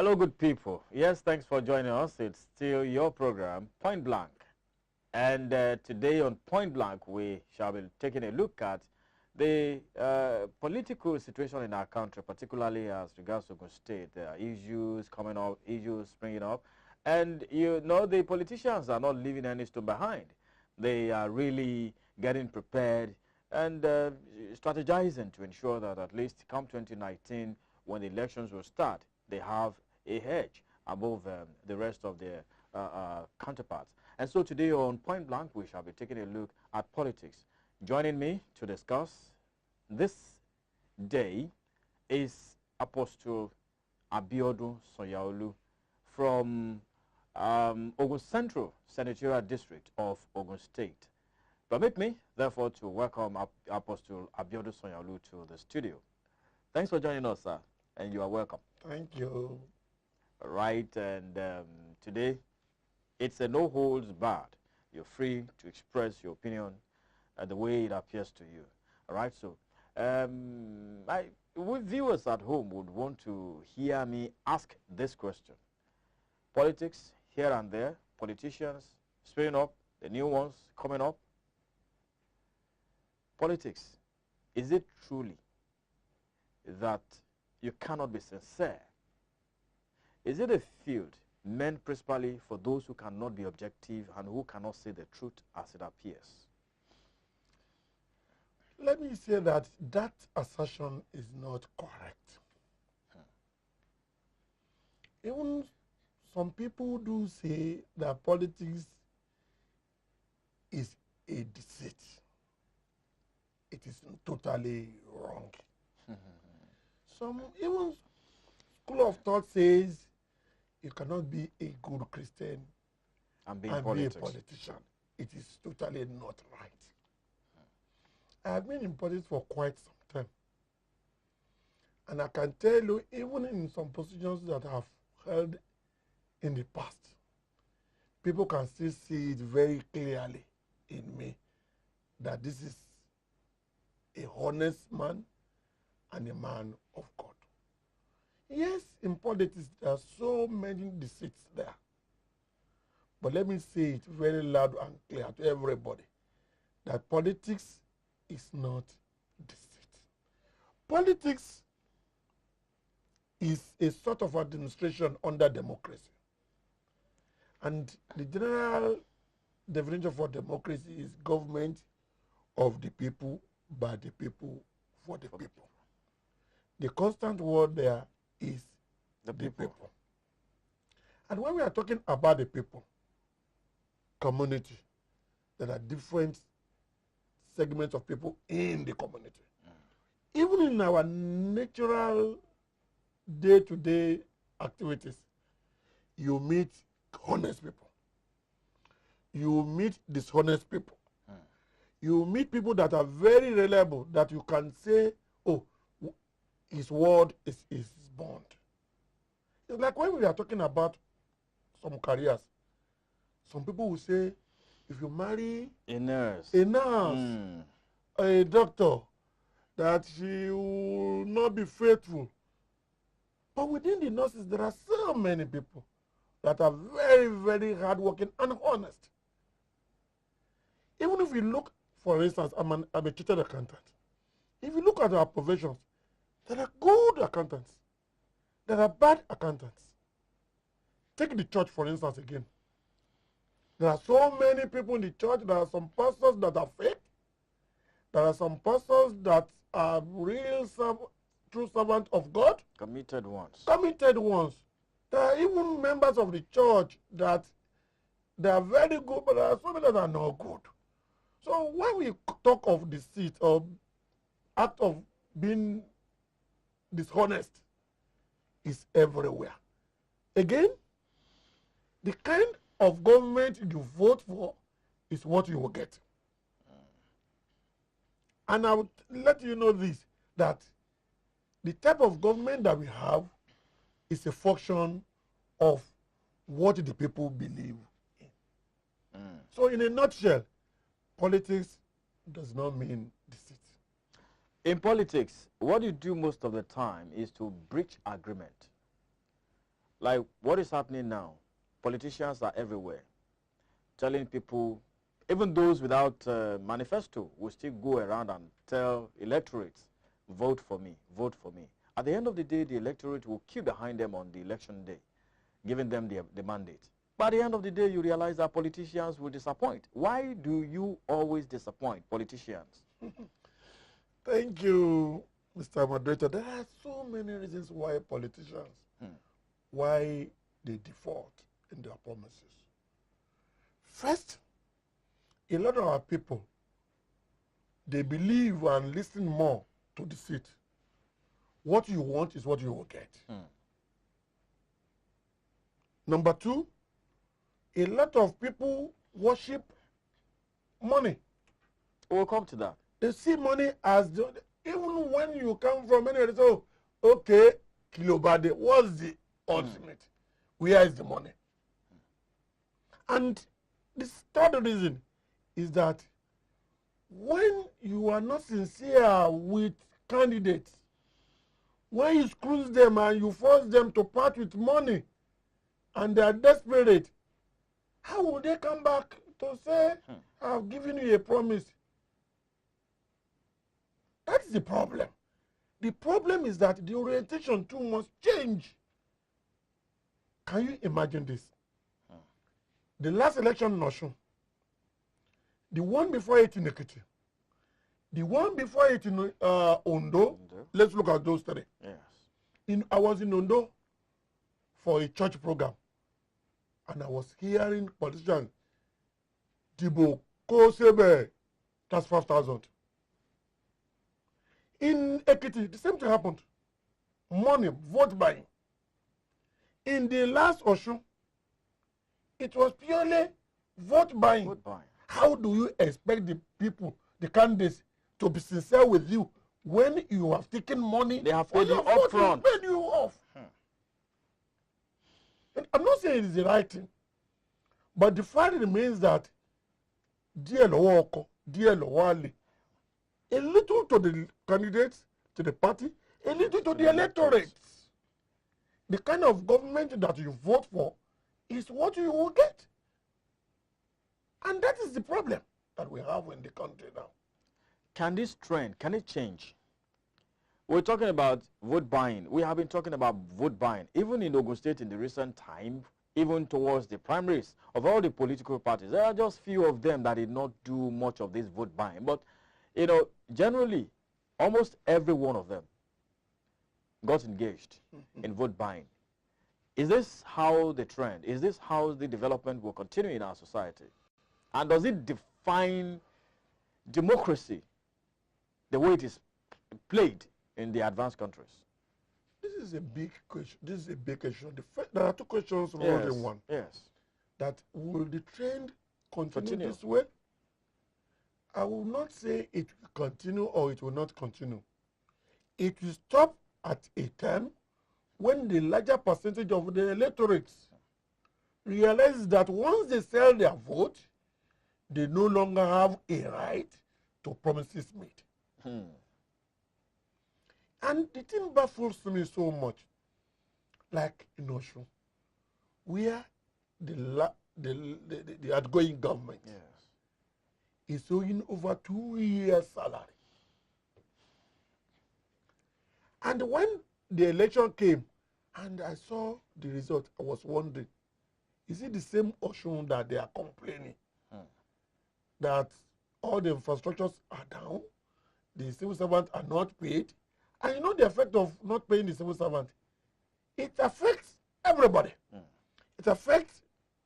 Hello, good people. Yes, thanks for joining us. It's still your program, Point Blank. And today on Point Blank, we shall be taking a look at the political situation in our country, particularly as regards to Ogun State. There are issues coming up, issues springing up. And you know, the politicians are not leaving any stone behind. They are really getting prepared and strategizing to ensure that at least come 2019, when the elections will start, they have a hedge above the rest of their counterparts. And so today on Point Blank, we shall be taking a look at politics. Joining me to discuss this day is Apostle Abiodun Sanyaolu from Ogun Central Senatorial District of Ogun State. Permit me, therefore, to welcome Apostle Abiodun Sanyaolu to the studio. Thanks for joining us, sir, and you are welcome. Thank you. All right, and today it's a no-holds barred. You're free to express your opinion the way it appears to you. All right, so viewers at home would want to hear me ask this question. Politics here and there, politicians springing up, the new ones coming up. Politics, is it truly that you cannot be sincere? Is it a field meant principally for those who cannot be objective and who cannot say the truth as it appears? Let me say that that assertion is not correct. Even some people do say that politics is a deceit. It is totally wrong. Some even school of thought says you cannot be a good Christian and be a politician. It is totally not right. I have been in politics for quite some time. And I can tell you, even in some positions that I have held in the past, people can still see it very clearly in me that this is a honest man and a man of God. Yes, in politics, there are so many deceits there. But let me say it very loud and clear to everybody that politics is not deceit. Politics is a sort of administration under democracy. And the general definition for democracy is government of the people, by the people, for the people. The constant word there is the people. And when we are talking about the people, community, there are different segments of people in the community. Even in our natural day-to-day activities, you meet honest people. You meet dishonest people. You meet people that are very reliable, that you can say, oh, his word is bond. It's like when we are talking about some careers, some people will say, if you marry a nurse, a doctor, that she will not be faithful. But within the nurses, there are so many people that are very, very hardworking and honest. Even if you look, for instance, I'm a chartered accountant. If you look at our professions, there are good accountants. There are bad accountants. Take the church, for instance, again. There are so many people in the church. There are some pastors that are fake. There are some pastors that are real true servants of God. Committed ones. Committed ones. There are even members of the church that they are very good, but there are so many that are not good. So when we talk of deceit or act of being dishonest, is everywhere. Again, the kind of government you vote for is what you will get. And I would let you know this, that the type of government that we have is a function of what the people believe in. So in a nutshell, politics does not mean deceit. In politics, what you do most of the time is to breach agreement. like what is happening now, politicians are everywhere, telling people, even those without manifesto will still go around and tell electorates, vote for me, vote for me. At the end of the day, the electorate will queue behind them on the election day, giving them the mandate. But at the end of the day, you realize that politicians will disappoint. Why do you always disappoint politicians? Thank you, Mr. Moderator. There are so many reasons why politicians, why they default in their promises. First, a lot of our people, they believe and listen more to deceit. What you want is what you will get. Number two, a lot of people worship money. We'll come to that. They see money as the, even when you come from anywhere, they say, oh, okay, kilobade, what's the ultimate? Where is the money? And the third reason is that when you are not sincere with candidates, when you screw them and you force them to part with money and they are desperate, how will they come back to say, I've given you a promise? That's the problem. The problem is that the orientation too must change. Can you imagine this? The last election in Osun, the one before it in Ekiti, the one before it in Ondo, let's look at those three. Yes. I was in Ondo for a church program, and I was hearing politicians, Dibo, Kosebe, that's 5,000. In Ekiti, the same thing happened. Money, vote buying. In the last Osun, it was purely vote buying. Vote buying. How do you expect the people, the candidates, to be sincere with you when you have taken money? They have paid you up front. Paid you off. And I'm not saying it's the right thing, but the fact remains that dear Lowoko, dear Lowali, a little to the candidates, to the party, a little to the electorate. The kind of government that you vote for is what you will get. And that is the problem that we have in the country now. Can this trend, can it change? We're talking about vote buying. We have been talking about vote buying. Even in Ogun State in the recent time, even towards the primaries of all the political parties, there are just few of them that did not do much of this vote buying. But, you know, generally, almost every one of them got engaged in vote buying. Is this how the trend, is this how the development will continue in our society? And does it define democracy the way it is played in the advanced countries? This is a big question. This is a big question. There are two questions rolled in one. Yes. That will the trend continue this way? I will not say it will continue or it will not continue. It will stop at a time when the larger percentage of the electorates realize that once they sell their vote, they no longer have a right to promises made. And the thing baffles me so much, like in Osun, where the outgoing government is owing over 2 years' salary. And when the election came and I saw the result, I was wondering, is it the same Osun that they are complaining? That all the infrastructures are down, the civil servants are not paid, and you know the effect of not paying the civil servant? It affects everybody. It affects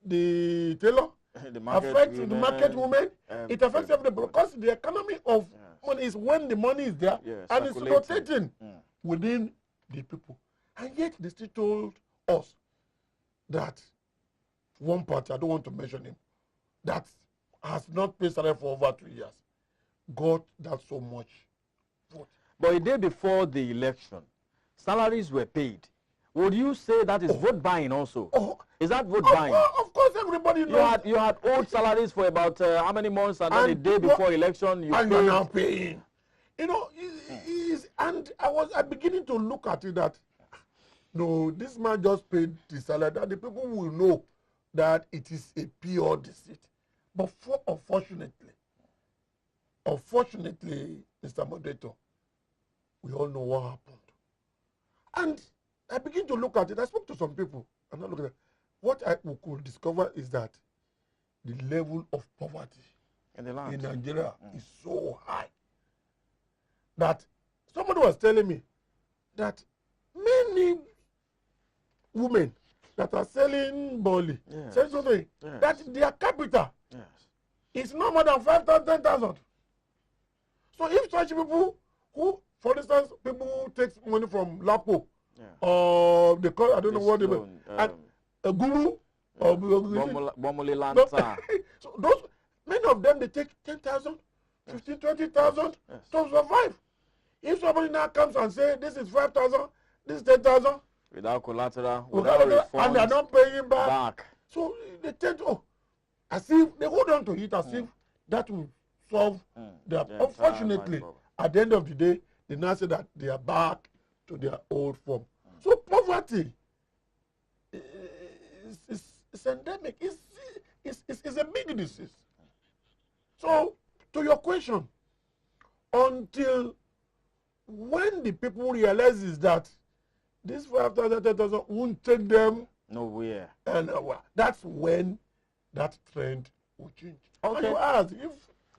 the tailor, the market woman, it affects everybody because the economy of money is when the money is there and it's rotating within the people. And yet they still told us that one party, I don't want to mention him, that has not paid salary for over 2 years, got that so much vote. But a day before the election, salaries were paid. Would you say that is vote buying also? Is that vote buying? Of course, everybody knows. You had old salaries for about how many months, and then a day before election, you paid. You're now paying. You know, and I beginning to look at it that no, this man just paid the salary, that the people will know that it is a pure deceit. But unfortunately, Mr. Moderator, we all know what happened. And I begin to look at it. I spoke to some people, and I look at it. What I could discover is that the level of poverty in Nigeria is so high that somebody was telling me that many women that are selling Boli, selling something, that their capital is no more than 5,000, 10,000. So if such people who, for instance, people who take money from Lapo, or they call, I don't know what they mean, and a guru, or Bomoli Lanta. So those, many of them, they take 10,000, 15, 20,000 to survive. If somebody now comes and say this is 5,000, this is 10,000, without collateral, without refunds, and they are not paying back. So they tend to, as if they hold on to it as if that will solve their. Unfortunately, at the end of the day, they now say that they are back to their old form. So poverty is endemic. It's a big disease. So to your question, until when the people realizes that this 5,000, 10,000 won't take them nowhere, and that's when that trend will change. Okay. And you ask if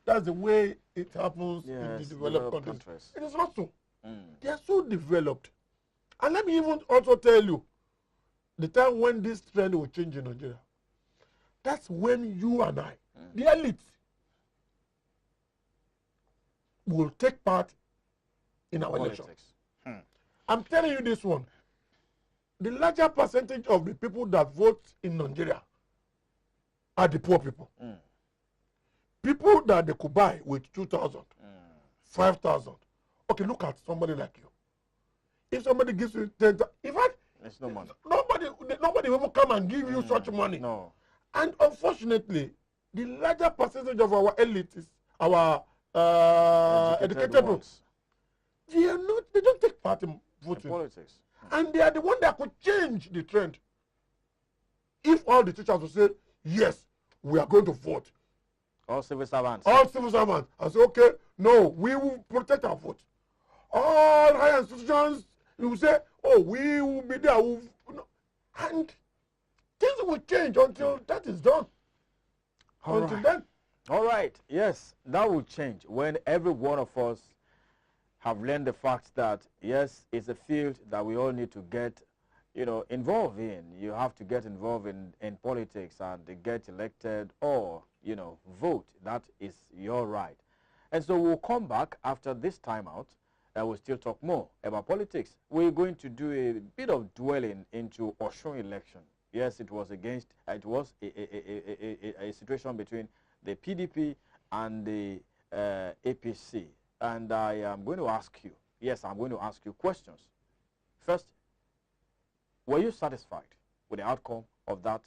that's the way it happens in the developed countries. It is not so. They are so developed. And let me even also tell you the time when this trend will change in Nigeria. That's when you and I, the elite, will take part in our elections. I'm telling you this one. The larger percentage of the people that vote in Nigeria are the poor people. People that they could buy with 2,000, 5,000. Okay, look at somebody like you. If somebody gives you 10,000, in fact, it's no money. Nobody will come and give you such money. No. And unfortunately, the larger percentage of our elites, our educated people, they don't take part in voting. Politics. And they are the one that could change the trend. If all the teachers will say, yes, we are going to vote. All civil servants. All civil servants. I say, okay, no, we will protect our vote. All higher institutions, you will say, oh, we will be there. And things will change until that is done. Until then. All right. Yes, that will change when every one of us have learned the fact that, yes, it's a field that we all need to get, involved in. You have to get involved in politics and get elected or, vote. That is your right. And so we'll come back after this time out and we'll still talk more about politics. We're going to do a bit of dwelling into Ogun election. Yes, it was a situation between the PDP and the APC. And I am going to ask you, I'm going to ask you questions. First, were you satisfied with the outcome of that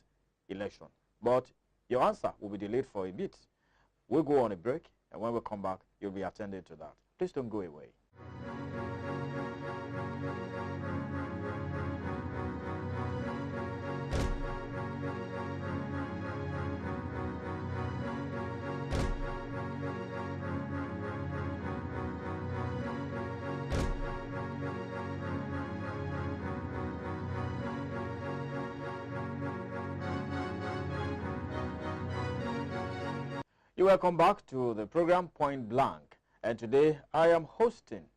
election? But your answer will be delayed for a bit. We'll go on a break, and when we come back, you'll be attending to that. Please don't go away. Welcome back to the program Point Blank, and today I am hosting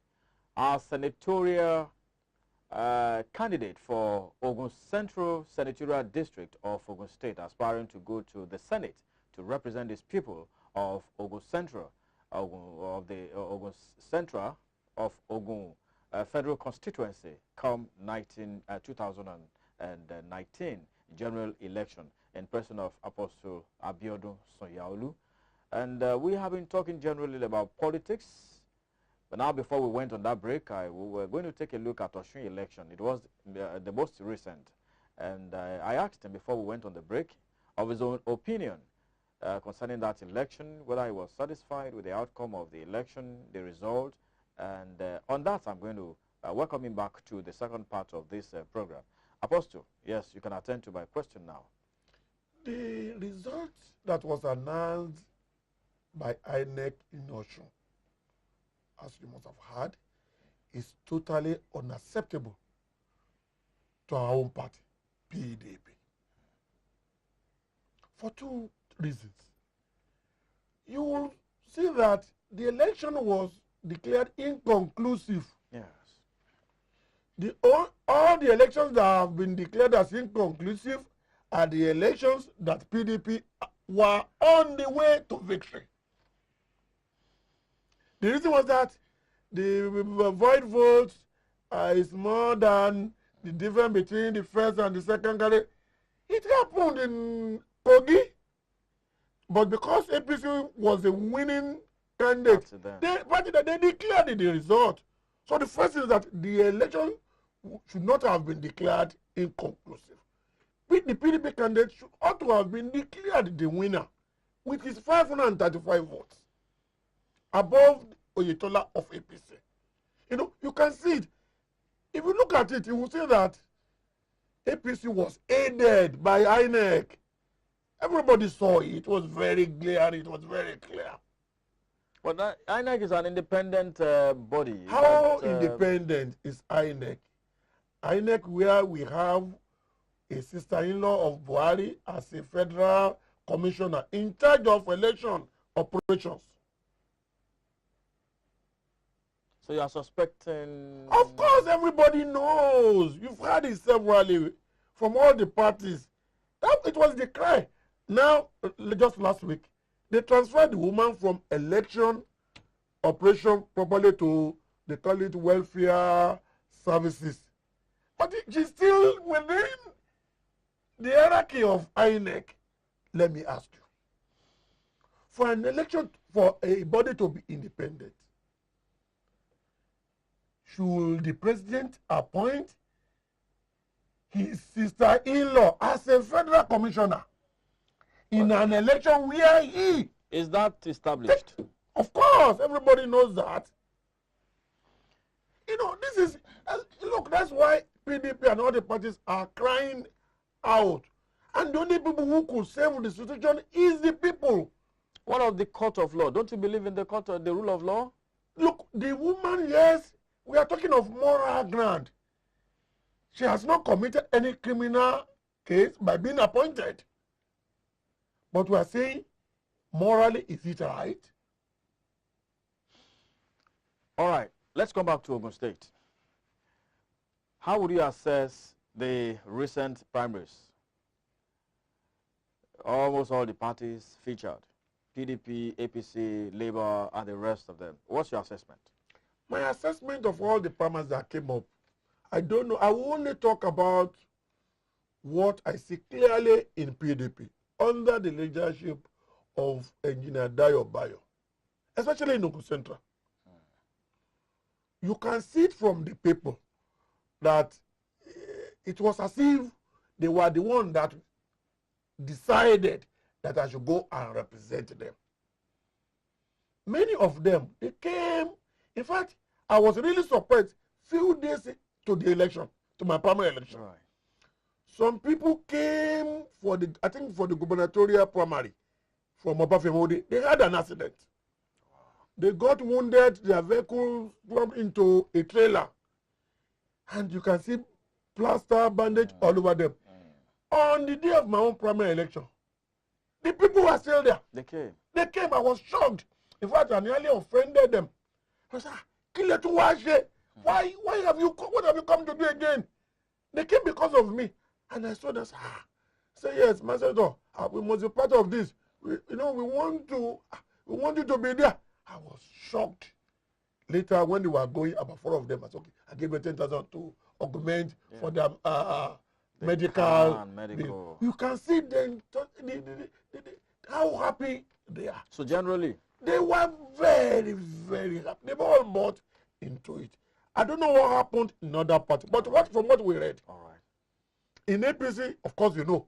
our senatorial candidate for Ogun Central Senatorial District of Ogun State, aspiring to go to the Senate to represent these people of Ogun Central, of the Ogun Central of Ogun Federal Constituency come 2019 general election in person of Apostle Abiodun Sanyaolu. And we have been talking generally about politics. But now, before we went on that break, we were going to take a look at Ogun election. It was the most recent. And I asked him before we went on the break of his own opinion concerning that election, whether he was satisfied with the outcome of the election, the result. And on that, I'm going to welcoming back to the second part of this program. Apostle, yes, you can attend to my question now. The result that was announced by INEC in Osun, as you must have heard, is totally unacceptable to our own party, PDP, for two reasons. You will see that the election was declared inconclusive. Yes. All the elections that have been declared as inconclusive are the elections that PDP were on the way to victory. The reason was that the void votes is more than the difference between the first and the second candidate. It happened in Kogi, but because APC was a winning candidate, they declared the result. So the first is that the election should not have been declared inconclusive. The PDP candidate ought to have been declared the winner with his 535 votes above Oyetola of APC. You know, you can see it. If you look at it, you will see that APC was aided by INEC. Everybody saw it. It was very glaring. It was very clear. But INEC is an independent body. How independent is INEC? INEC, where we have a sister-in-law of Buhari as a federal commissioner in charge of election operations. So you are suspecting... Of course, everybody knows. You've heard it severally from all the parties. It was the cry. Now, just last week, they transferred the woman from election operation properly to, they call it welfare services. But she's still within the hierarchy of INEC. Let me ask you. For an election, for a body to be independent, should the president appoint his sister-in-law as a federal commissioner in an election where he... Is that established? Of course, everybody knows that. You know, this is... Look, that's why PDP and all the parties are crying out. And the only people who could save the situation is the people. What of the court of law? Don't you believe in the court of the rule of law? Look, the woman, yes, we are talking of moral ground. She has not committed any criminal case by being appointed. But we are saying, morally, is it right? All right, let's come back to Ogun State. How would you assess the recent primaries? Almost all the parties featured. PDP, APC, Labour, and the rest of them. What's your assessment? My assessment of all the primaries that came up, I don't know. I will only talk about what I see clearly in PDP under the leadership of Engineer Dayo Bayo, especially in Ogun Central. You can see it from the people that it was as if they were the one that decided that I should go and represent them. Many of them, they came. In fact, I was really surprised few days to the election, to my primary election. Right. Some people came for the, I think for the gubernatorial primary from Obafemode. They had an accident. Wow. They got wounded, their vehicle plumped into a trailer. And you can see plaster, bandage all over them. On the day of my own primary election, the people were still there. They came. They came. I was shocked. In fact, I nearly offended them. I said, why have you come? What have you come to do again? They came because of me. And I saw that. Say yes, my senator. We must be part of this. We want you to be there. I was shocked. Later, when they were going, about 4 of them, I said, okay, I gave them 10,000 to augment for their medical. You can see them, how happy they are. So generally, they were very, very happy. They were all bought into it. I don't know what happened in other parties, but from what we read, all right. In APC, of course, you know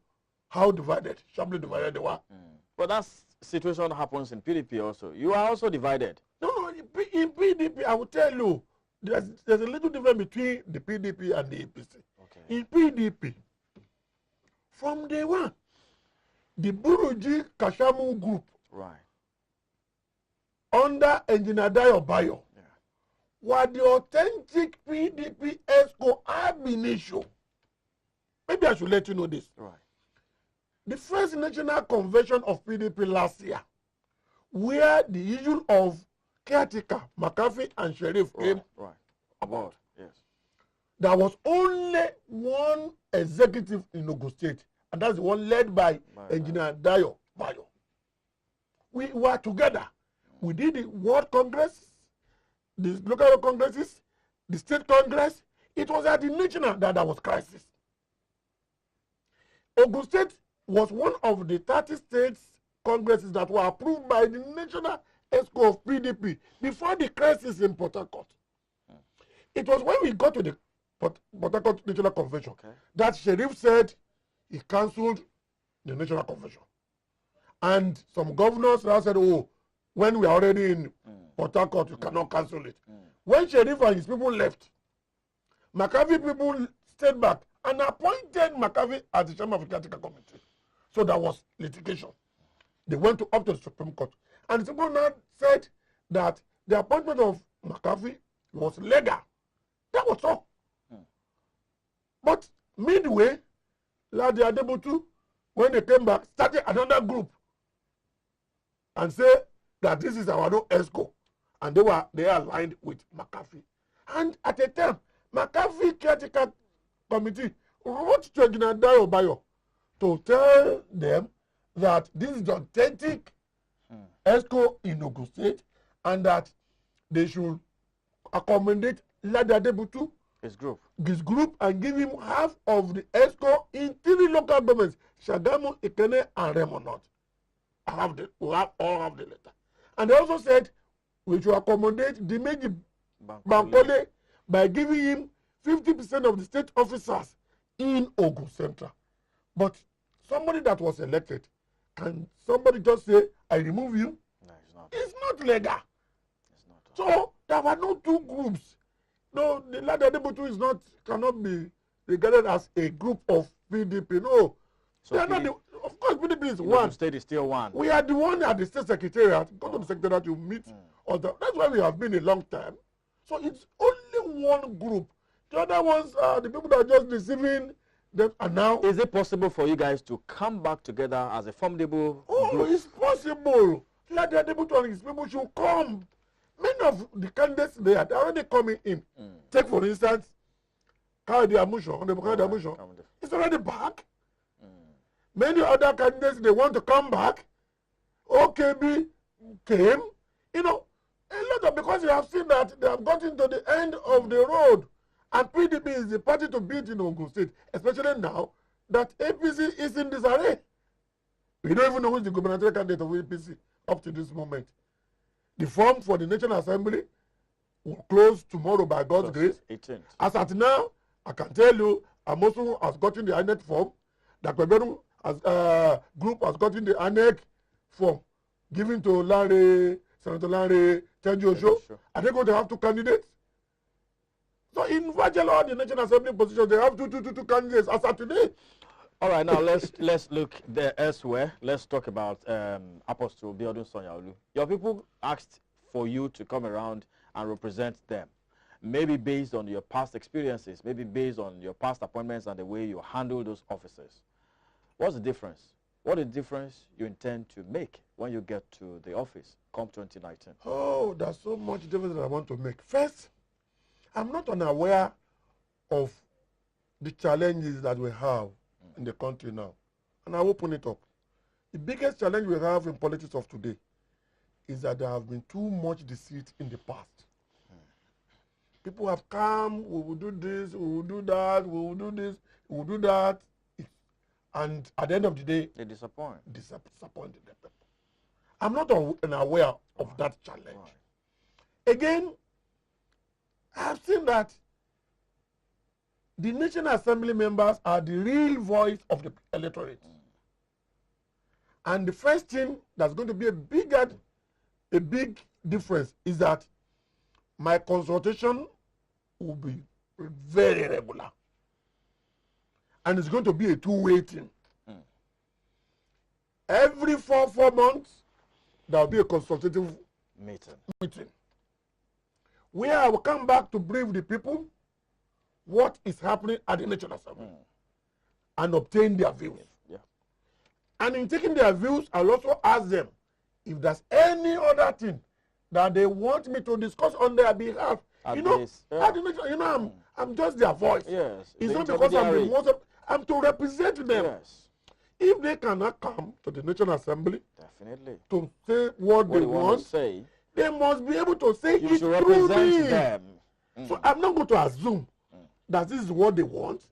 how divided, sharply divided they were. But that situation happens in PDP also. You are also divided. No, in PDP, I will tell you, there's a little difference between the PDP and the APC. Okay. In PDP, from day one, the Buruji Kashamu group, Right. under Engineer Dayo Bayo, were the authentic PDP ESCO ab initio. Maybe I should let you know this. Right. The first national convention of PDP last year, where the issue of caretaker, McAfee and Sheriff came about. Yes. There was only one executive in Ogun State, and that's the one led by Engineer Dayo Bayo. We were together. We did the World Congress, the local congresses, the state congress. It was at the national that there was crisis. Ogun State was one of the 30 states congresses that were approved by the national ESCO of PDP before the crisis in Port Harcourt. It was when we got to the Port Harcourt National Convention that Sheriff said he cancelled the National Convention. And some governors now said, oh, when we are already in Port Harcourt, you cannot cancel it. When Sheriff and his people left, McAfee people stayed back and appointed McAfee as the chairman of the Caretaker Committee. So there was litigation. They went up to the Supreme Court. And the Supreme Court said that the appointment of McAfee was legal. That was all. But midway, Ladi Adebutu, when they came back, started another group and said that this is our own ESCO. And they aligned with McAfee. And at the time, McAfee Caretaker Committee wrote to Engineer Dayo Bayo to tell them that this is the authentic ESCO in Ogun State and that they should accommodate Ladi Adebutu, his group, and give him half of the ESCO in 3 local governments, Shagamu, Ikene, and Remo North. We all have the letter. And they also said we should accommodate Dimeji Bankole by giving him 50% of the state officers in Ogun Central. But somebody that was elected, can somebody just say, I remove you? No, it's not. It's not legal. It's not. So there were no 2 groups. No, the Ladi Adebutu cannot be regarded as a group of PDP. No. So they are not of course, PDP is one. The state is still one. We are the one at the state secretariat. Go to the secretariat, you meet. That's why we have been a long time. So it's only one group. The other ones are the people that are just deceiving them. And now, is it possible for you guys to come back together as a formidable group? It's possible. Ladi Adebutu and his people should come. Many of the candidates they're already coming in. Take, for instance, Kayode Amusho. It's already back. Many other candidates, they want to come back. OKB came. You know, a lot of, because you have seen that they have gotten to the end of the road. And PDP is the party to beat in Ogun State, especially now that APC is in disarray. We don't even know who is the gubernatorial candidate of APC up to this moment. The form for the National Assembly will close tomorrow by God's grace. 18th. As at now, I can tell you, Amosu has gotten the INEC form. The Abiodun group has gotten the INEC form given to Senator Larry Tenji. Are they going to have 2 candidates? So in virtually all the National Assembly positions, they have two candidates as of today. All right, now let's look there elsewhere. Let's talk about Apostle Abiodun Sanyaolu. Your people asked for you to come around and represent them, maybe based on your past experiences, maybe based on your past appointments and the way you handle those officers. What's the difference? What is the difference you intend to make when you get to the office come 2019? Oh, there's so much difference that I want to make. First, I'm not unaware of the challenges that we have in the country now. And I open it up. The biggest challenge we have in politics of today is that there have been too much deceit in the past. People have come, we will do this, we will do that, we will do this, we will do that. And at the end of the day, they disappoint. Disappointed the people. I'm not unaware of that challenge. Again, I have seen that the National Assembly members are the real voice of the electorate. And the first thing that's going to be a big difference is that my consultation will be very regular. And it's going to be a two-way thing. Every four months, there will be a consultative meeting. Where I will come back to brief the people what is happening at the National Assembly and obtain their views. Yeah. And in taking their views, I'll also ask them if there's any other thing that they want me to discuss on their behalf. At the I'm just their voice. Yes. It's not because I'm the most. I'm to represent them. Yes. If they cannot come to the National Assembly, definitely, to say what they want to say, they must be able to say you it should represent them. So I'm not going to assume that this is what they want.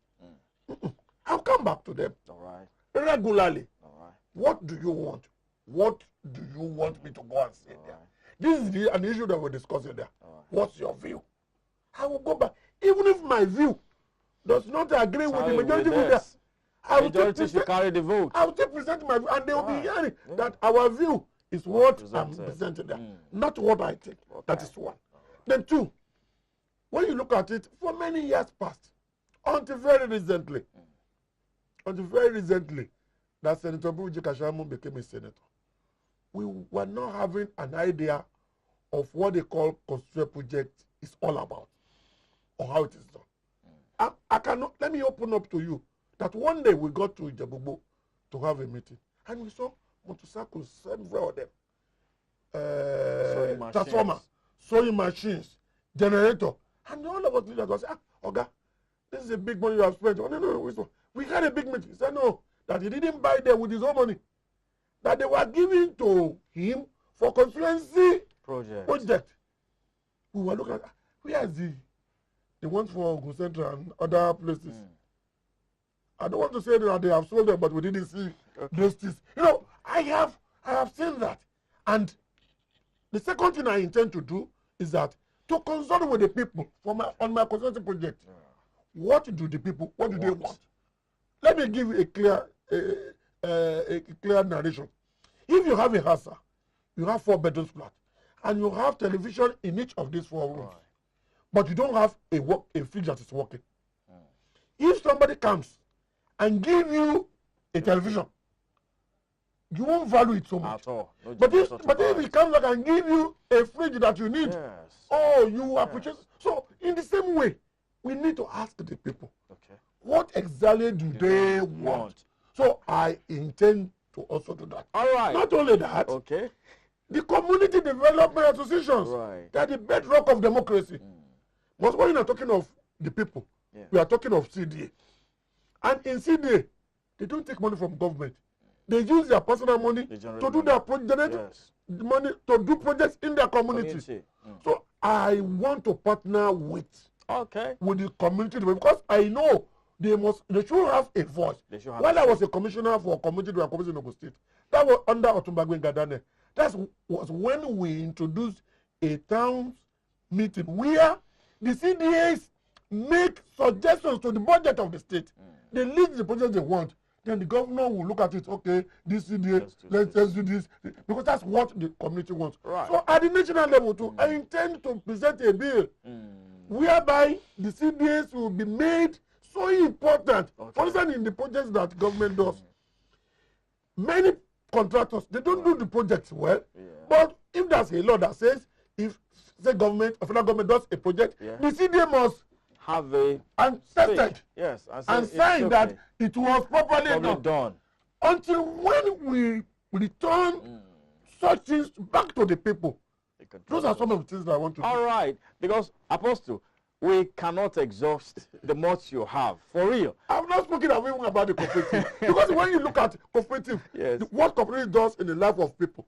I'll come back to them. All right. Regularly. All right. What do you want? What do you want me to go and say there? This is an issue that we're discussing there. What's your view? I will go back. Even if my view does not agree with the majority with that, I will should carry the vote. I will still present my view, and they will be hearing that our view is what I'm presenting there, not what I think. Okay. That is one. Then two, when you look at it, for many years past, until very recently, that Senator Buji Kashamu became a senator, we were not having an idea of what they call constitutional project is all about or how it is done. I cannot, let me open up to you that one day we got to Ijebubo to have a meeting and we saw motorcycles, several of them, transformer, sewing machines, generator, and all of us leaders was Oga, this is a big money you have spent. Oh, no, we had a big meeting. He said no, that he didn't buy them with his own money, that they were giving to him for constituency project. We were looking at where is the ones for Ogun Central and other places. I don't want to say that they have sold them, but we didn't see those things. I have seen that. And the second thing I intend to do is that to consult with the people on my consulting project. What do the people, what do they want? Let me give you a clear narration. If you have a house, you have 4 bedrooms flat, and you have television in each of these 4 rooms, but you don't have a fridge that is working. If somebody comes and give you a television, you won't value it so much. At all. But if he comes back and give you a fridge that you need, you appreciate. So in the same way, we need to ask the people, what exactly do they want? So I intend to also do that. All right. Not only that, the community development associations, they're the bedrock of democracy. But when you're talking of the people, we are talking of CDA. And in CDA, they don't take money from government. They use their personal money to do their money to do projects in their community. So I want to partner with the community because I know they should have a voice. While I was a commissioner for community development in Ogun State, that was under Otumbagwe Gadane. That was when we introduced a town meeting where the CDAs make suggestions to the budget of the state. They list the projects they want. Then the governor will look at it, this CDA, let's do this. Because that's what the community wants. So at the national level too, I intend to present a bill whereby the CDAs will be made so important. For instance, in the projects that government does, many contractors, they don't do the projects well. But if there's a law that says, if the government, or federal government does a project, the CDA must have a accepted and sign that it was properly done. Until when we return such things back to the people. Those are some of the things that I want to do. All right, because Apostle, we cannot exhaust the much you have, for real. I'm not speaking even about the cooperative. Because when you look at cooperative, what cooperative does in the life of people,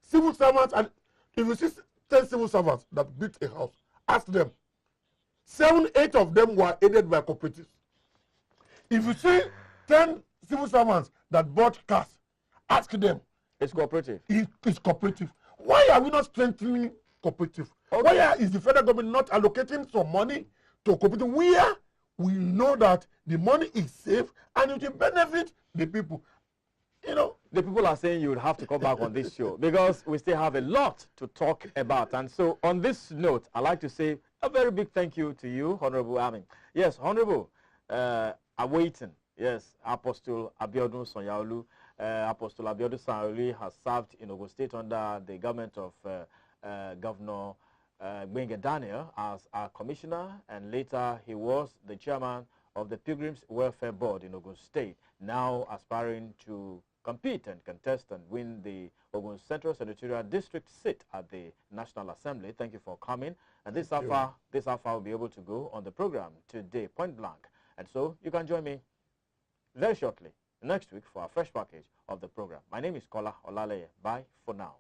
civil servants, and if you see 10 civil servants that built a house, ask them. 7, 8 of them were aided by cooperatives. If you see 10 civil servants that bought cars, ask them. It's cooperative. It's cooperative. Why are we not strengthening cooperative? Why is the federal government not allocating some money to cooperative where we know that the money is safe and it will benefit the people? the people are saying you would have to come back on this show because we still have a lot to talk about. And so on this note, I'd like to say a very big thank you to you, Honorable Amin. Yes, Honorable, awaiting. Yes, Apostle Abiodun Sanyaolu. Apostle Abiodun Sanyaolu has served in Ogun State under the government of Governor Gbenga Daniel as our commissioner, and later he was the chairman of the Pilgrims Welfare Board in Ogun State, now aspiring to compete and contest and win the Ogun Central Senatorial District seat at the National Assembly. Thank you for coming. And this is how far we'll be able to go on the program today, point blank. And so you can join me very shortly next week for a fresh package of the program. My name is Kola Olaleye. Bye for now.